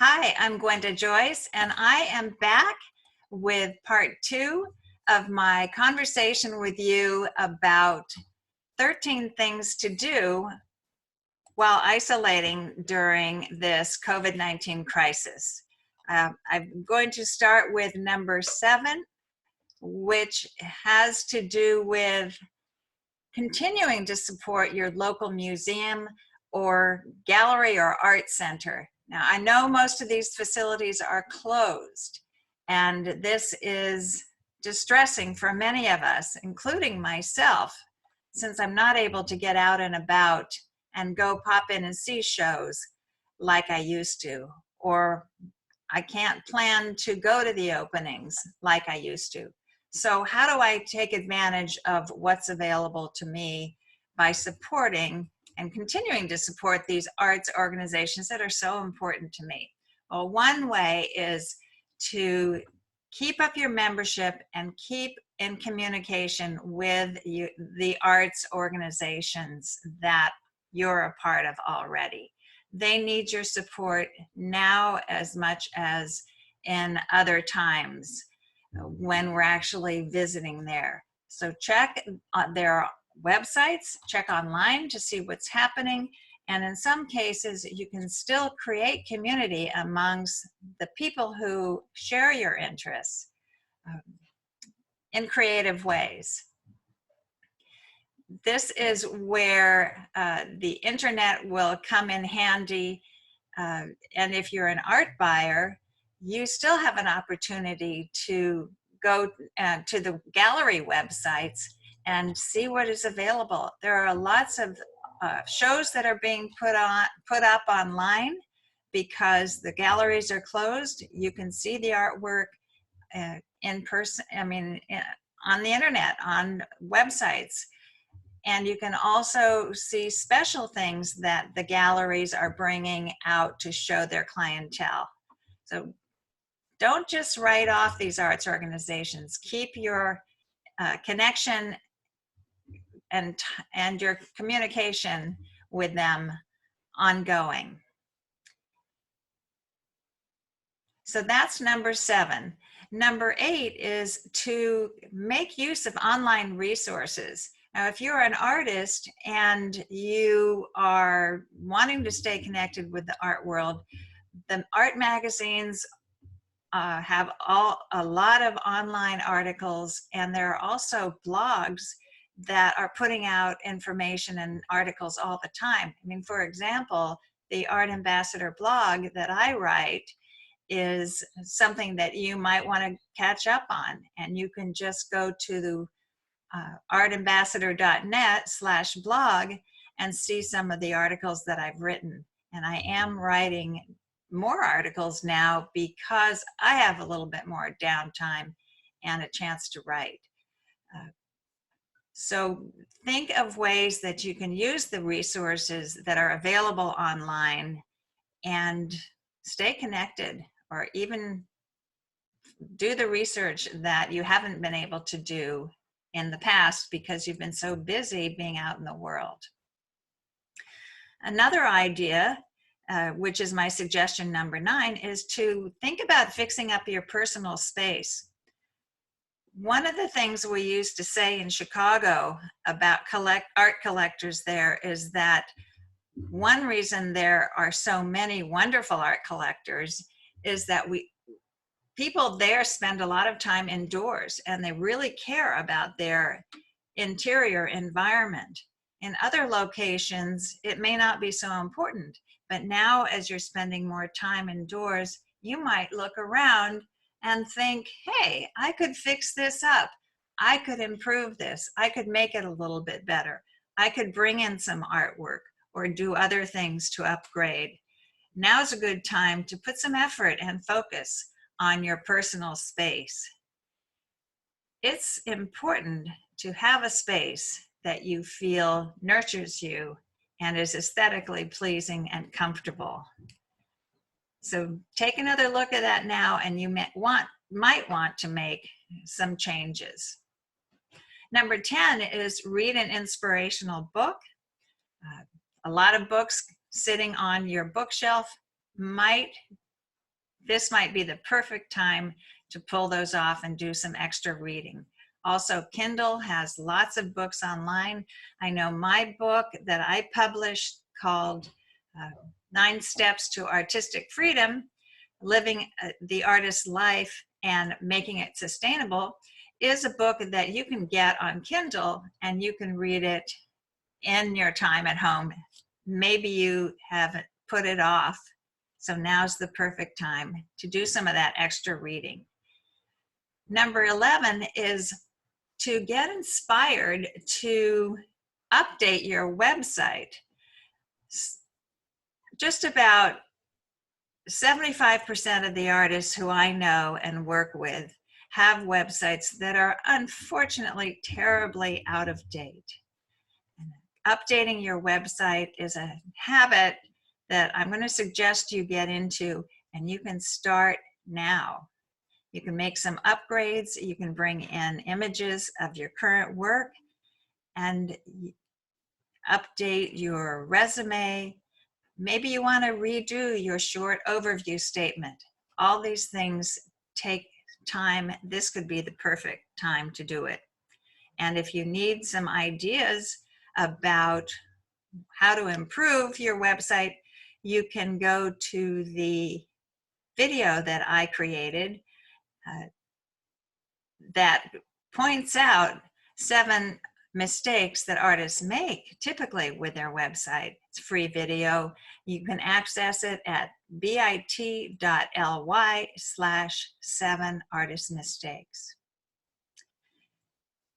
Hi, I'm Gwenda Joyce, and I am back with part 2 of my conversation with you about 13 things to do while isolating during this COVID-19 crisis. I'm going to start with number 7, which has to do with continuing to support your local museum or gallery or art center. Now, I know most of these facilities are closed, and this is distressing for many of us, including myself, since I'm not able to get out and about and go pop in and see shows like I used to, or I can't plan to go to the openings like I used to. So how do I take advantage of what's available to me by supporting and continuing to support these arts organizations that are so important to me? Well, one way is to keep up your membership and keep in communication with the arts organizations that you're a part of already. They need your support now as much as in other times when we're actually visiting there. So check their websites, check online to see what's happening. And in some cases, you can still create community amongst the people who share your interests in creative ways. This is where the internet will come in handy. And if you're an art buyer, you still have an opportunity to go to the gallery websites and see what is available. There are lots of shows that are being put up online because the galleries are closed. You can see the artwork in person, on the internet, on websites. And you can also see special things that the galleries are bringing out to show their clientele. So don't just write off these arts organizations. Keep your connection and your communication with them ongoing. So that's number 7. Number 8 is to make use of online resources. Now, if you're an artist and you are wanting to stay connected with the art world, the art magazines have a lot of online articles, and there are also blogs that are putting out information and articles all the time. I mean, for example, the Art Ambassador blog that I write is something that you might want to catch up on, and you can just go to the artambassador.net/blog and see some of the articles that I've written. And I am writing more articles now because I have a little bit more downtime and a chance to write. So think of ways that you can use the resources that are available online and stay connected, or even do the research that you haven't been able to do in the past because you've been so busy being out in the world. Another idea, which is my suggestion number 9, is to think about fixing up your personal space. One of the things we used to say in Chicago about art collectors there is that one reason there are so many wonderful art collectors is that people there spend a lot of time indoors, and they really care about their interior environment. In other locations, it may not be so important, but now as you're spending more time indoors, you might look around and think, hey, I could fix this up. I could improve this. I could make it a little bit better. I could bring in some artwork or do other things to upgrade. Now's a good time to put some effort and focus on your personal space. It's important to have a space that you feel nurtures you and is aesthetically pleasing and comfortable. So take another look at that now, and you might want to make some changes. Number 10 is read an inspirational book. A lot of books sitting on your bookshelf might this might be the perfect time to pull those off and do some extra reading. Also, Kindle has lots of books online. I know my book that I published called 9 Steps to Artistic Freedom, Living the Artist's Life and Making It Sustainable, is a book that you can get on Kindle and you can read it in your time at home. Maybe you haven't put it off, so now's the perfect time to do some of that extra reading. Number 11 is to get inspired to update your website. Just about 75% of the artists who I know and work with have websites that are unfortunately terribly out of date. Updating your website is a habit that I'm going to suggest you get into, and you can start now. You can make some upgrades. You can bring in images of your current work and update your resume. Maybe you want to redo your short overview statement. All these things take time. This could be the perfect time to do it. And if you need some ideas about how to improve your website, you can go to the video that I created that points out 7 mistakes that artists make typically with their website. It's a free video. You can access it at bit.ly/7artistmistakes.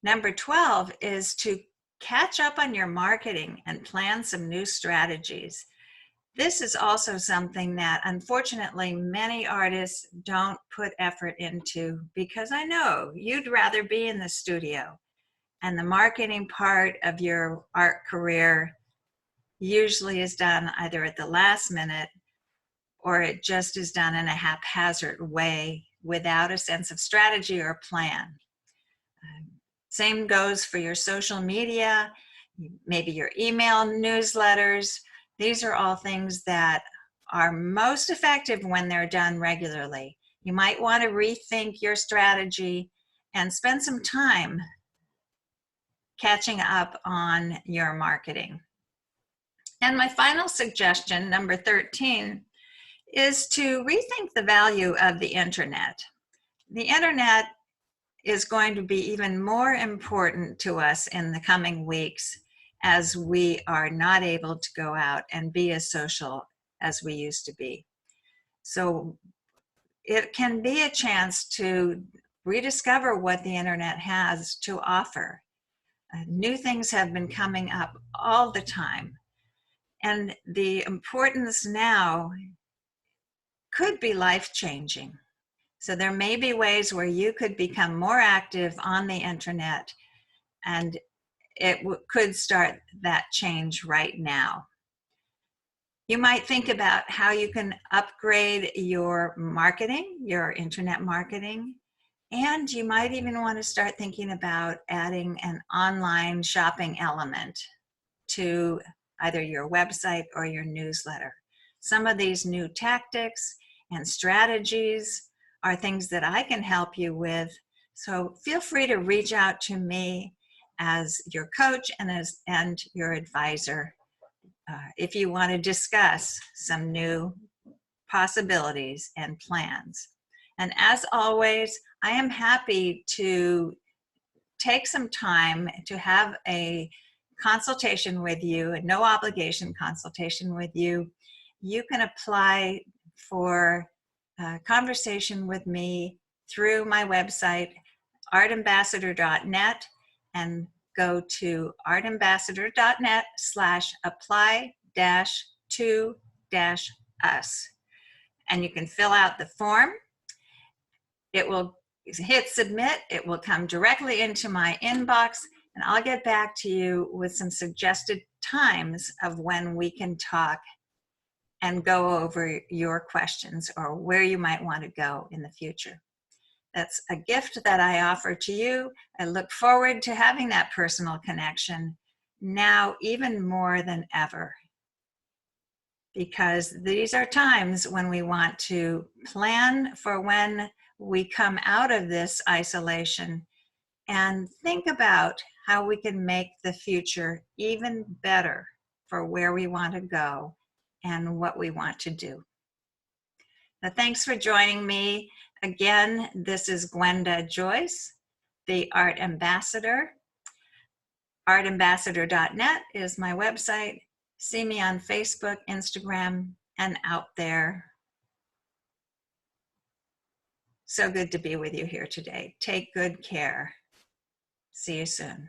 Number 12 is to catch up on your marketing and plan some new strategies. This is also something that unfortunately many artists don't put effort into, because I know you'd rather be in the studio, and the marketing part of your art career usually is done either at the last minute or it just is done in a haphazard way without a sense of strategy or plan. Same goes for your social media, maybe your email newsletters. These are all things that are most effective when they're done regularly. You might want to rethink your strategy and spend some time catching up on your marketing. And my final suggestion, number 13, is to rethink the value of the internet. The internet is going to be even more important to us in the coming weeks as we are not able to go out and be as social as we used to be. So it can be a chance to rediscover what the internet has to offer. New things have been coming up all the time. And the importance now could be life-changing. So there may be ways where you could become more active on the internet, and it could start that change right now. You might think about how you can upgrade your marketing, your internet marketing, and you might even want to start thinking about adding an online shopping element to either your website or your newsletter. Some of these new tactics and strategies are things that I can help you with. So feel free to reach out to me as your coach and your advisor if you want to discuss some new possibilities and plans. And as always, I am happy to take some time to have a consultation with you, a no obligation consultation with you. You can apply for a conversation with me through my website, artambassador.net, and go to artambassador.net/apply-to-us. And you can fill out the form. It will hit submit. It will come directly into my inbox, and I'll get back to you with some suggested times of when we can talk and go over your questions or where you might want to go in the future. That's a gift that I offer to you. I look forward to having that personal connection now even more than ever. because these are times when we want to plan for when we come out of this isolation and think about how we can make the future even better for where we want to go and what we want to do. Now, thanks for joining me. Again, this is Gwenda Joyce, the Art Ambassador. Artambassador.net is my website. See me on Facebook, Instagram, and out there. So good to be with you here today. Take good care. See you soon.